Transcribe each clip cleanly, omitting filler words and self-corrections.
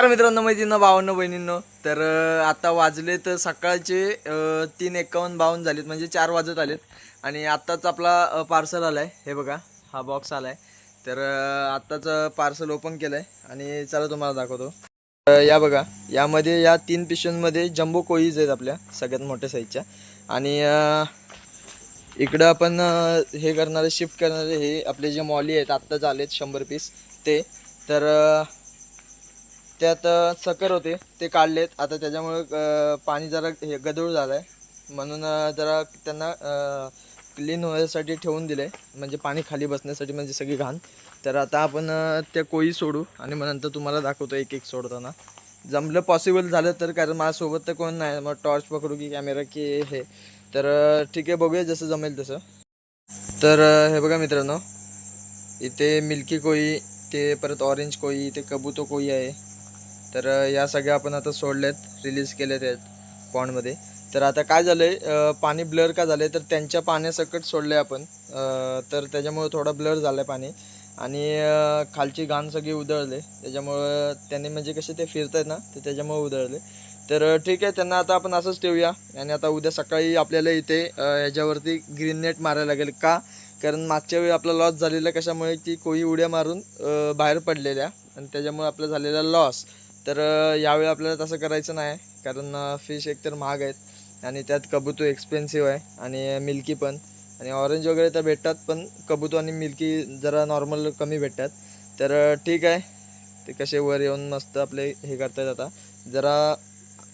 तर मित्रांनो, मैत्रिणींनो, भावांनो, बहिणींनो, तर आता वाजले तर सकाळचे 3:51 झालेत, म्हणजे 4 वाजत आलेत. आणि आत्ताच आपला पार्सल आलाय. हे बघा, हा बॉक्स आलाय. तर आत्ताच पार्सल ओपन केलंय आणि चला तुम्हाला दाखवतो. या बघा, यामध्ये या 3 पिशव्यांमध्ये जम्बो कोळीज आहेत आपल्या सगळ्यात मोठ्या साईजच्या. आणि इकडं आपण हे करणारे, शिफ्ट करणारे, हे आपले जे मॉली आहेत आत्ताच आलेत 100 पीस ते. तर त्यात साखर होते, ते काढलेत आता. त्याच्यामुळे पाणी जरा हे गढूळ झालं आहे, म्हणून जरा त्यांना क्लीन होण्यासाठी ठेवून दिले, म्हणजे पाणी खाली बसण्यासाठी, म्हणजे सगळी घाण. तर आता आपण त्या कोळी सोडू आणि मग नंतर तुम्हाला दाखवतो एक एक सोडताना. जमलं पॉसिबल झालं तर, कारण माझ्यासोबत तर कोण नाही, मग टॉर्च पकडू की कॅमेरा की हे. तर ठीक आहे, बघूया जसं जमेल तसं. तर हे बघा मित्रांनो, इथे मिल्की कोळी, ते परत ऑरेंज कोळी, ते कबूतो कोळी आहे. तर या सगळ्या आपण आता सोडल्यात, रिलीज केलेत आहेत पॉन्डमध्ये. तर आता काय झालं आहे, पाणी ब्लर का झालं आहे, तर त्यांच्या पाण्यासकट सोडलं आहे आपण. तर त्याच्यामुळे थोडा ब्लर झालं आहे पाणी. आणि खालची घाण सगळी उधळले, त्याच्यामुळं त्यांनी, म्हणजे कसे ते फिरत आहेत ना, तर त्याच्यामुळे उधळले. तर ठीक आहे, त्यांना आता आपण असंच ठेवूया. आणि आता उद्या सकाळी आपल्याला इथे ह्याच्यावरती ग्रीन नेट मारायला लागेल का, कारण मागच्या वेळी आपला लॉस झालेला कशामुळे की कोळी उड्या मारून बाहेर पडलेल्या, आणि त्याच्यामुळे आपला झालेला लॉस. तर यावेळी आपल्याला तसं करायचं नाही, कारण फिश एकतर महाग आहेत आणि त्यात कबूतो एक्सपेन्सिव्ह आहे, आणि मिल्की पण. आणि ऑरेंज वगैरे तर भेटतात, पण कबूतो आणि मिल्की जरा नॉर्मल कमी भेटतात. तर ठीक आहे, ते कसे वर येऊन मस्त आपले हे करतात. आता जरा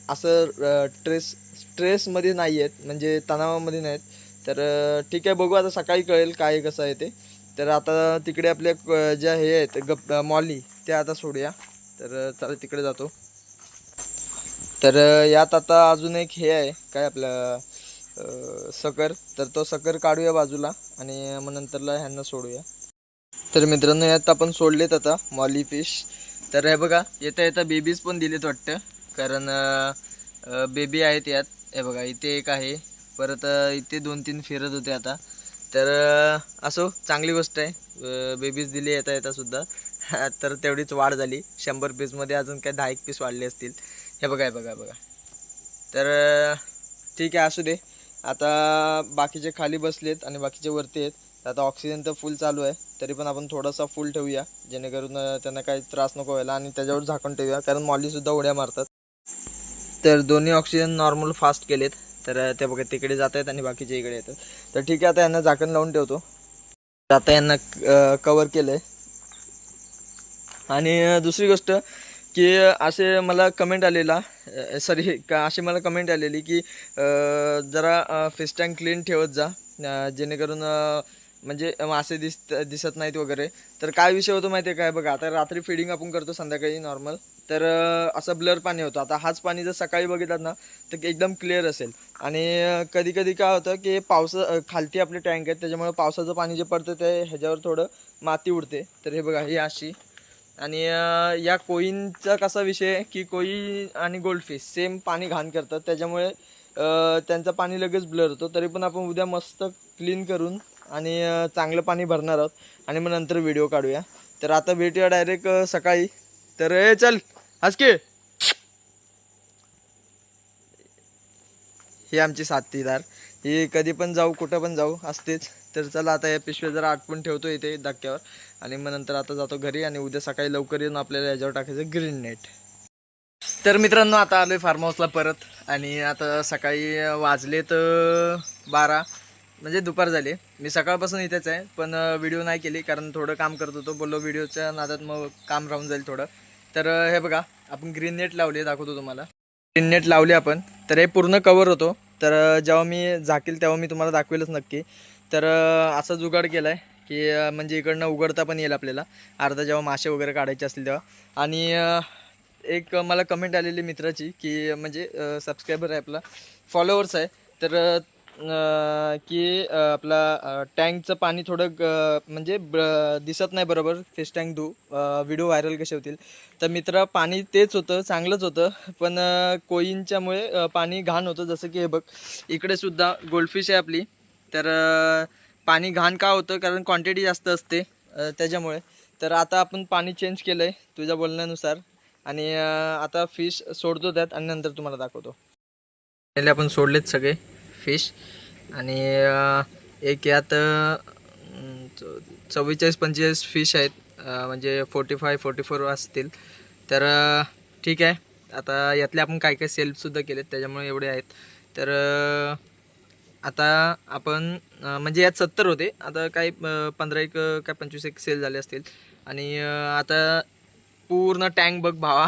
असं स्ट्रेसमध्ये नाही आहेत, म्हणजे तणावामध्ये नाहीत. तर ठीक आहे, बघू आता सकाळी कळेल काय कसं आहे ते. तर आता तिकडे आपल्या ज्या हे आहेत मॉली, त्या आता सोडूया. तर चला तिकडे जातो. तर यात आता अजून एक हे आहे काय, आपलं सकर. तर तो सकर काढूया बाजूला आणि मग नंतरला ह्यांना सोडूया. तर मित्रांनो, यात आपण सोडलेत आता मॉली फिश. तर हे बघा, येता येता बेबीज पण दिलेत वाटतं, कारण बेबी आहेत यात. हे बघा, इथे एक आहे, परत इथे 2-3 फिरत होते आता. तर असो, चांगली गोष्ट आहे, बेबीज दिली येता येता सुद्धा. तर तेवढीच वाढ झाली, 100 पीसमध्ये अजून काय 10 पीस वाढले असतील. हे बघा, हे बघा, बघा. तर ठीक आहे, असू दे. आता बाकीचे खाली बसलेत आणि बाकीचे वरती आहेत. तर आता ऑक्सिजन तर फुल चालू आहे, तरी पण आपण थोडासा फुल ठेवूया, जेणेकरून त्यांना काही त्रास नको व्हायला. आणि त्याच्यावर झाकण ठेवूया, कारण मॉलीसुद्धा उड्या मारतात. तर दोन्ही ऑक्सिजन नॉर्मल फास्ट केलेत. तर ते बघा, तिकडे जात आहेत आणि बाकीचे इकडे येतात. तर ठीक आहे, आता यांना झाकण लावून ठेवतो. आता यांना कवर केलं आहे. आणि दुसरी गोष्ट की असे मला कमेंट आलेला, सॉरी का, अशी मला कमेंट आलेली की जरा फिश टँक क्लीन ठेवत जा, जेणेकरून म्हणजे मासे दिसत नाहीत वगैरे. तर काय विषय होतो माहिती आहे काय, बघा, आता रात्री फिडिंग आपण करतो संध्याकाळी नॉर्मल. तर असं ब्लर पाणी होतं. आता हाच पाणी जर सकाळी बघितलात ना, तर एकदम क्लिअर असेल. आणि कधी कधी काय होतं की खालती आपले टँक आहेत, त्याच्यामुळे पावसाचं पाणी जे पडतं ते ह्याच्यावर थोडं माती उडते. तर हे बघा, ही अशी. आणि या कोळींचा कसा विषय आहे की कोळी आणि गोल्डफिश सेम पाणी घाण करतात, त्याच्यामुळे त्यांचं पाणी लगेच ब्लर होतो. तरी पण आपण उद्या मस्त क्लीन करून आणि चांगलं पाणी भरणार आहोत, आणि मग नंतर व्हिडिओ काढूया. तर आता भेटूया डायरेक्ट सकाळी. तर चल हसके, ही आमची साथीदार, ही कधी पण जाऊ कुठं पण जाऊ असतेच. तर चला, आता या पिशव्या जरा आटपून ठेवतो इथे धक्क्यावर, आणि मग नंतर आता जातो घरी. आणि उद्या सकाळी लवकर येऊन आपल्याला याच्यावर टाकायचं ग्रीन नेट. तर मित्रांनो, आता आलोय फार्म हाऊसला परत. आणि आता सकाळी वाजले तर 12, म्हणजे दुपार झाली. मी सकाळपासून इथेच आहे, पण व्हिडिओ नाही केली, कारण थोडं काम करत होतो. बोललो व्हिडिओच्या नादात मग काम राहून जाईल थोडं. तर हे बघा, आपण ग्रीन नेट लावली, दाखवतो तुम्हाला. ग्रीन नेट लावली आपण. तर हे पूर्ण कवर होतो. तर जेव्हा मी झाकेल तेव्हा मी तुम्हाला दाखवेलच नक्की. तर असा जुगाड केला आहे की म्हणजे इकडनं उघडता पण येईल आपल्याला, अर्धा जेव्हा मासे वगैरे काढायचे असतील तेव्हा. आणि एक मला कमेंट आलेली मित्राची, की म्हणजे सबस्क्रायबर आहे आपला, फॉलोअर्स आहे. तर की आपला टँकचं पाणी थोडं म्हणजे दिसत नाही बरोबर, फिश टँक व्हिडिओ व्हायरल कसे होतील. तर मित्र, पाणी तेच होतं, चांगलंच होतं, पण कोळींच्यामुळे पाणी घाण होतं. जसं की हे बघ, इकडे सुद्धा गोल्डफिश आहे आपली. तर पाणी घाण का होतं, कारण क्वांटिटी जास्त असते त्याच्यामुळे. तर आता आपण पाणी चेंज केलं आहे तुझ्या बोलण्यानुसार. आणि आता फिश सोडतो त्यात आणि नंतर तुम्हाला दाखवतो. पहिले आपण सोडलेत सगळे फिश आणि एक यात 44-45 फिश आहेत, म्हणजे 45-44 असतील. तर ठीक आहे. आता यातले आपण काय काय सेल्फसुद्धा केलेत त्याच्यामुळे एवढे आहेत. तर आता आपण म्हणजे यात 70 होते, आता काही 15 एक काय 25 एक सेल झाले असतील. आणि आता पूर्ण टँक बघ भावा.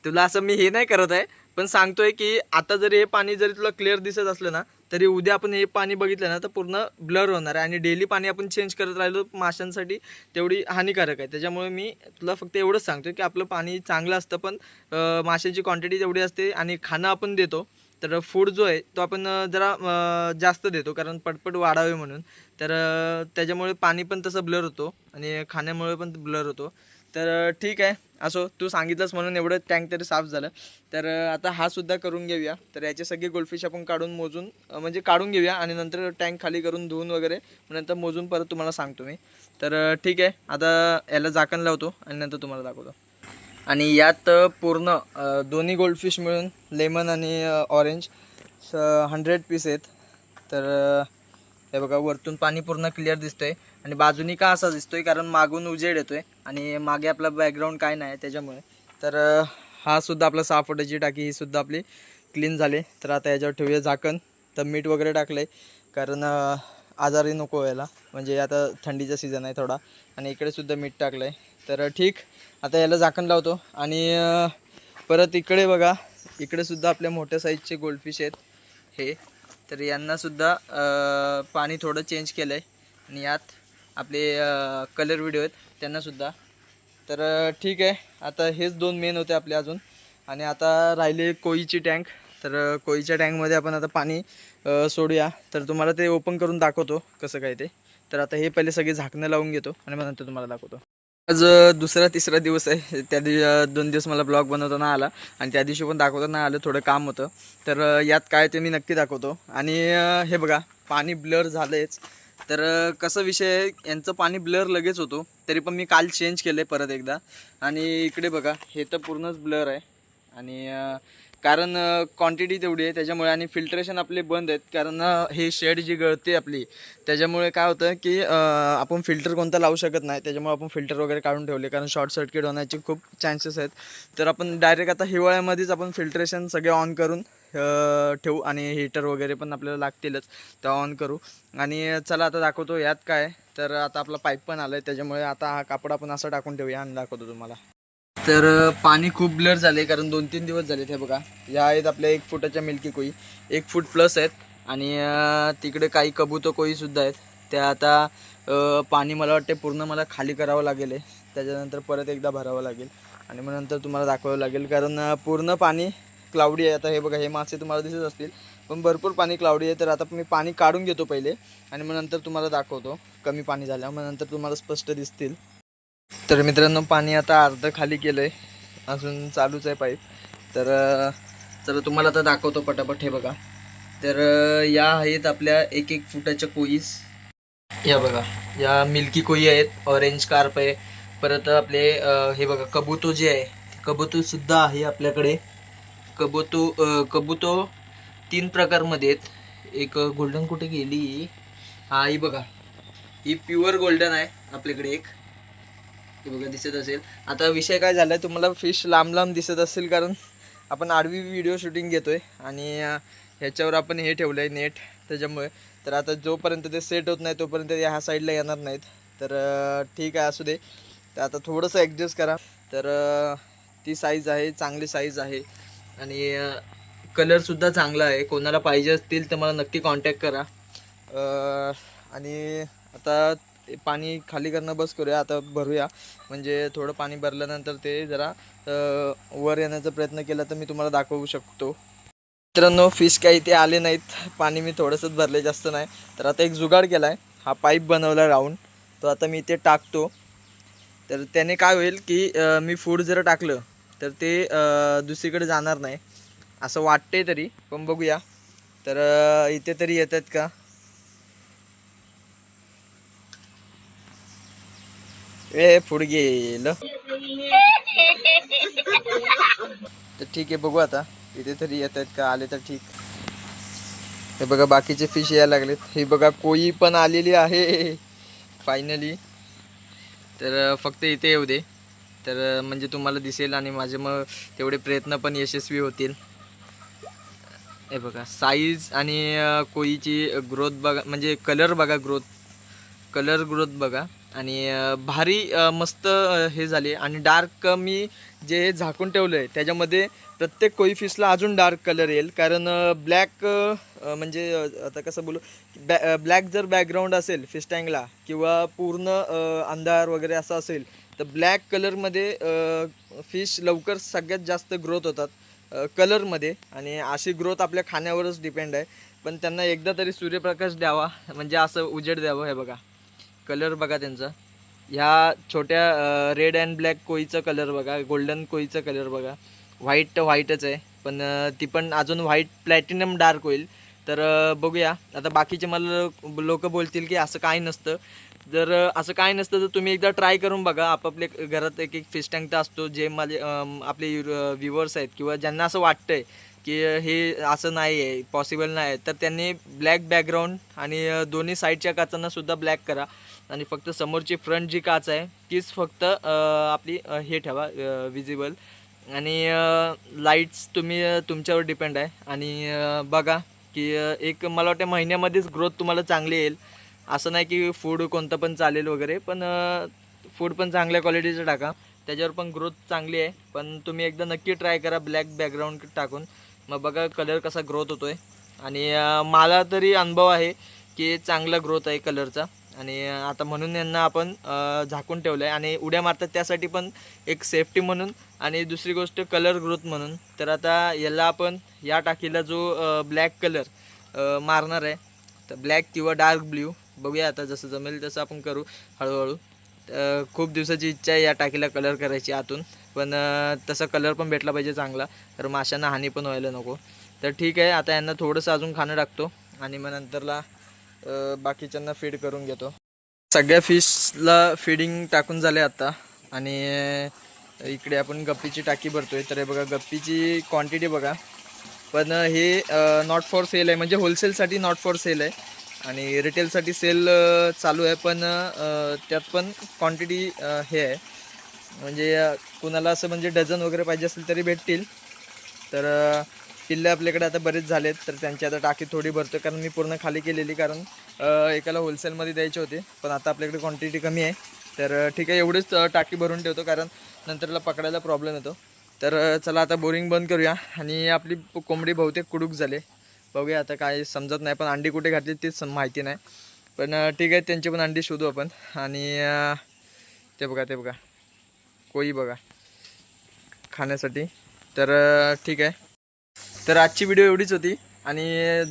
तुला असं मी हे नाही करत आहे, पण सांगतोय की आता जरी हे पाणी जरी तुला क्लिअर दिसत असलं ना, तरी उद्या आपण हे पाणी बघितलं ना तर पूर्ण ब्लर होणार आहे. आणि डेली पाणी आपण चेंज करत राहिलो माशांसाठी तेवढी हानिकारक आहे. त्याच्यामुळे मी तुला फक्त एवढंच सांगतोय की आपलं पाणी चांगलं असतं, पण माशांची क्वांटिटी तेवढी असते आणि खाणं आपण देतो. तर फूड जो आहे तो आपण जरा जास्त देतो, कारण पटपट वाढावे म्हणून. तर त्याच्यामुळे पाणी पण तसं ब्लर होतो आणि खाण्यामुळे पण ब्लर होतो. तर ठीक आहे, असो, तू सांगितलंस म्हणून एवढं टँक तरी साफ झालं. तर आता हा सुद्धा करून घेऊया. तर याचे सगळे गोल्डफिश आपण काढून मोजून म्हणजे काढून घेऊया आणि नंतर टँक खाली करून धुवून वगैरे नंतर मोजून परत तुम्हाला सांगतो मी. तर ठीक आहे, आता याला झाकण लावतो आणि नंतर तुम्हाला दाखवतो. आणि यात पूर्ण दोन्ही गोल्डफिश मिळून लेमन आणि ऑरेंज 100 पीस आहेत. तर हे बघा, वरतून पाणी पूर्ण क्लिअर दिसतंय आणि बाजूनी का असा दिसतोय, कारण मागून उजेड येतोय आणि मागे आपला बॅकग्राऊंड काय नाही त्याच्यामुळे. तर हा सुद्धा आपला 6 फुटाची टाकी ही सुद्धा आपली क्लीन झाली. तर आता याच्यावर ठेवूया झाकण. तर मीठ वगैरे टाकलं आहे, कारण आजारी नको व्हायला, म्हणजे आता थंडीचा सीझन आहे थोडा. आणि इकडे सुद्धा मीठ टाकलं आहे. तर ठीक, आता याला झाकण लावतो. आणि परत इकडे बघा, इकडे सुद्धा आपल्या मोठ्या साईजचे गोल्डफिश आहेत हे. तर यांनासुद्धा पाणी थोडं चेंज केलं आहे. आणि यात आपले कलर व्हिडिओ आहेत त्यांनासुद्धा. तर ठीक आहे, आता हेच 2 मेन होते आपले अजून. आणि आता राहिले कोईची टँक. तर कोईच्या टँकमध्ये आपण आता पाणी सोडूया. तर तुम्हाला ते ओपन करून दाखवतो कसं काय ते. तर आता हे पहिले सगळे झाकणं लावून घेतो आणि मग नंतर तुम्हाला दाखवतो. आज दुसरा तिसरा दिवस आहे. त्या 2 दिवस मला ब्लॉग बनवताना आला आणि त्या दिवशी पण दाखवताना आलं, थोडं काम होतं. तर यात काय ते मी नक्की दाखवतो. आणि हे बघा, पाणी ब्लर झालंच. तर कसा विषय आहे, यांचं पाणी ब्लर लगेच होतो, तरी पण मी काल चेंज केलं आहे परत एकदा. आणि इकडे बघा, हे तर पूर्णच ब्लर आहे. आणि कारण क्वांटिटी तेवढी आहे त्याच्यामुळे. आणि फिल्ट्रेशन आपले बंद आहेत, कारण हे शेड जी गळते आपली, त्याच्यामुळे काय होतं की आपण फिल्टर कोणता लावू शकत नाही. त्याच्यामुळे आपण फिल्टर वगैरे काढून ठेवले, कारण शॉर्ट सर्किट होण्याचे खूप चान्सेस आहेत. तर आपण डायरेक्ट आता हिवाळ्यामध्येच आपण फिल्ट्रेशन सगळे ऑन करून ठेवू. आणि हीटर वगैरे पण आपल्याला लागतीलच, तर ऑन करू. आणि चला आता दाखवतो यात काय. तर आता आपला पाईप पण आला आहे, त्याच्यामुळे आता हा कापड आपण असं टाकून ठेवूया आणि दाखवतो तुम्हाला. तर पाणी खूप ब्लर झाले, कारण 2-3 दिवस झाले. हे बघा, या आहेत आपल्या 1 फुटाच्या मिल्की कोई, 1 फूट प्लस आहेत. आणि तिकडे काही कबूतर कोईसुद्धा आहेत. त्या आता पाणी मला वाटते पूर्ण मला खाली करावं लागेल, त्याच्यानंतर परत एकदा भरावं लागेल आणि मग नंतर तुम्हाला दाखवावं लागेल, कारण पूर्ण पाणी क्लाउडी आहे. आता हे बघा, हे मासे तुम्हाला दिसत असतील, पण भरपूर पाणी क्लाउडी आहे. तर आता मी पाणी काढून घेतो पहिले आणि मग नंतर तुम्हाला दाखवतो. कमी पाणी झाल्यावर मग नंतर तुम्हाला स्पष्ट दिसतील. तर मित्रांनो, पाणी आता अर्ध खाली केलं आहे, अजून चालूच आहे पाईप. तर चला तुम्हाला आता दाखवतो पटापट. हे बघा, तर या आहेत आपल्या 1-1 फुटाच्या कोईस. या बघा, या मिल्की कोई आहेत, ऑरेंज कार्प आहे. परत आपले हे बघा, कबूतो जे आहे, कबूतोसुद्धा आहे आपल्याकडे. कबूतो 3 प्रकारमध्ये आहेत. एक गोल्डन कुठे गेली, हा ही बघा, ही प्युअर गोल्डन आहे आपल्याकडे एक. हे बघा, दिसत असेल. आता विषय काय झाला आहे, तुम्हाला फिश लांब लांब दिसत असेल, कारण आपण आडवी व्हिडिओ शूटिंग घेतोय आणि ह्याच्यावर आपण हे ठेवलं आहे नेट, त्याच्यामुळे. तर आता जोपर्यंत ते सेट होत नाही तोपर्यंत ते ह्या साईडला येणार नाहीत. तर ठीक आहे, असू दे. तर आता थोडंसं ॲडजस्ट करा. तर ती साईज आहे, चांगली साईज आहे. आणि कलरसुद्धा चांगला आहे. कोणाला पाहिजे असतील तर मला नक्की कॉन्टॅक्ट करा. आणि आता पाणी खाली करणं बस करूया, आता भरूया. म्हणजे थोडं पाणी भरल्यानंतर ते जरा वर येण्याचा प्रयत्न केला तर मी तुम्हाला दाखवू शकतो. मित्रांनो, फिश काही ते आले नाहीत, पाणी मी थोडंसंच भरले, जास्त नाही. तर आता एक जुगाड केला आहे, हा पाईप बनवला राऊंड, तो आता मी इथे टाकतो. तर त्याने काय होईल की मी फूड जर टाकलं तर ते दुसरीकडे जाणार नाही असं वाटते तरी, पण बघूया. तर इथे तरी येतात का. फूड गेलं. तर ठीक आहे, बघू आता इथे तरी येत आहेत का, आले तर ठीक. हे बघा बाकीचे फिश यायला लागलेत. हे बघा कोई पण आलेली आहे फायनली. तर फक्त इथे येऊ दे, तर म्हणजे तुम्हाला दिसेल आणि माझे मग तेवढे प्रयत्न पण यशस्वी होतील. हे बघा साईज आणि कोईची ग्रोथ बघा, म्हणजे कलर बघा, कलर ग्रोथ बघा. आणि भारी मस्त हे झाले. आणि डार्क मी जे झाकून ठेवलं आहे त्याच्यामध्ये प्रत्येक कोई फिशला अजून डार्क कलर येईल. कारण ब्लॅक म्हणजे आता कसं बोलू, ब्लॅक जर बॅकग्राऊंड असेल फिश टँकला किंवा पूर्ण अंधार वगैरे असं असेल तर ब्लॅक कलरमध्ये फिश लवकर सगळ्यात जास्त ग्रोथ होतात कलरमध्ये. आणि अशी ग्रोथ आपल्या खाण्यावरच डिपेंड आहे. पण त्यांना एकदा तरी सूर्यप्रकाश द्यावा, म्हणजे असं उजेड द्यावं. हे बघा कलर बघा त्यांचा, ह्या छोट्या रेड अँड ब्लॅक कोईचा कलर बघा, गोल्डन कोईचा कलर बघा. व्हाईटच आहे, पण ती पण अजून व्हाईट प्लॅटिनम डार्क होईल. तर बघूया आता. बाकीचे मला लोक बोलतील की असं काही नसतं. जर असं काही नसतं तर तुम्ही एकदा ट्राय करून बघा. आपापल्या घरात एक एक फिश टँक तर असतो. जे माझे आपले व्ह्युअर्स आहेत किंवा ज्यांना असं वाटतंय की हे असं नाही आहे, पॉसिबल नाही आहे, तर त्यांनी ब्लॅक बॅकग्राऊंड आणि दोन्ही साईडच्या काचांना सुद्धा ब्लॅक करा. आणि फक्त समोरची फ्रंट जी काच आहे तीच फक्त आपली हे ठेवा विजिबल. आणि लाईट्स तुम्ही तुमच्यावर डिपेंड आहे. आणि बघा की एक मला वाटतं महिन्यामध्येच ग्रोथ तुम्हाला चांगली येईल. असं नाही की फूड कोणतं पण चालेल वगैरे, पण फूड पण चांगल्या क्वालिटीचं टाका, त्याच्यावर पण ग्रोथ चांगली आहे. पण तुम्ही एकदा नक्की ट्राय करा ब्लॅक बॅकग्राऊंड टाकून, मग बघा कलर कसा ग्रोथ होतो आहे. आणि मला तरी अनुभव आहे की चांगला ग्रोथ आहे कलरचा. आणि आता म्हणून यांना आपण झाकून ठेवलं आहे. आणि उड्या मारतात त्यासाठी पण एक सेफ्टी म्हणून, आणि दुसरी गोष्ट कलर ग्रोथ म्हणून. तर आता याला आपण या टाकीला जो ब्लॅक कलर मारणार आहे, तर ब्लॅक किंवा डार्क ब्ल्यू बघूया आता, जसं जमेल तसं आपण करू हळूहळू. खूप दिवसाची इच्छा आहे या टाकीला कलर करायची आतून, पण तसा कलर पण भेटला पाहिजे चांगला, तर माशांना हानी पण व्हायला नको. तर ठीक आहे, आता यांना थोडंसं अजून खाणं टाकतो आणि मग नंतरला बाकीच्यांना फीड करून घेतो. सगळ्या फिशला फीडिंग टाकून झाले आता. आणि इकडे आपण गप्पीची टाकी भरतोय. तर हे बघा गप्पीची क्वांटिटी बघा. पण हे नॉट फॉर सेल आहे, म्हणजे होलसेलसाठी नॉट फॉर सेल आहे आणि रिटेलसाठी सेल चालू आहे. पण त्यात पण क्वांटिटी हे आहे, म्हणजे कुणाला असं म्हणजे डझन वगैरे पाहिजे असेल तरी भेटतील. तर पिल्ले आपल्याकडे आता बरेच झालेत, तर त्यांची आता टाकी थोडी भरतो, कारण मी पूर्ण खाली केलेली, कारण एकाला होलसेलमध्ये द्यायचे होते. पण आता आपल्याकडे क्वांटिटी कमी आहे, तर ठीक आहे एवढीच टाकी भरून ठेवतो, कारण नंतरला पकडायला प्रॉब्लेम येतो. तर चला आता बोरिंग बंद करूया. आणि आपली कोंबडी बहुतेक कुडूक झाले, बघूया आता काय समजत नाही. पण अंडी कुठे घातली तीच माहिती नाही. पण ठीक आहे, त्यांची पण अंडी शोधू आपण. आणि ते बघा कोई बघा खाण्यासाठी. तर ठीक आहे, तर आजची व्हिडिओ एवढीच होती. आणि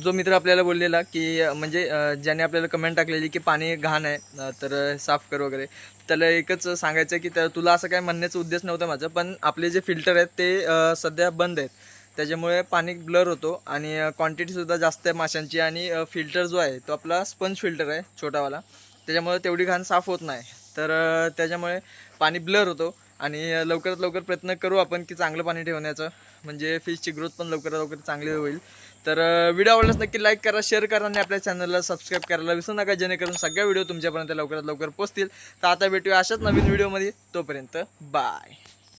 जो मित्र आपल्याला बोललेला की म्हणजे ज्याने आपल्याला कमेंट टाकलेली की पाणी घाण आहे तर साफ कर वगैरे, त्याला एकच सांगायचं की तुला असं काय म्हणण्याचा उद्देश नव्हता माझा. पण आपले जे फिल्टर आहेत ते सध्या बंद आहेत, त्याच्यामुळे पाणी ब्लर होतो आणि क्वांटिटीसुद्धा जास्त आहे माशांची. आणि फिल्टर जो आहे तो आपला स्पंज फिल्टर आहे छोटावाला, त्याच्यामुळे तेवढी घाण साफ होत नाही. तर त्याच्यामुळे पाणी ब्लर होतो. आणि लवकरात लवकर प्रयत्न करू आपण की चांगलं पाणी ठेवण्याचं, म्हणजे फिशची ग्रोथ पण लवकरात लवकर चांगली होईल. तर व्हिडिओ आवडल्यास नक्की लाईक करा, शेअर करा आणि आपल्या चॅनलला सबस्क्राईब करायला विसरू नका, जेणेकरून सगळ्या व्हिडिओ तुमच्यापर्यंत लवकरात लवकर पोहोचतील. तर आता भेटूया अशाच नवीन व्हिडिओमध्ये, तोपर्यंत बाय.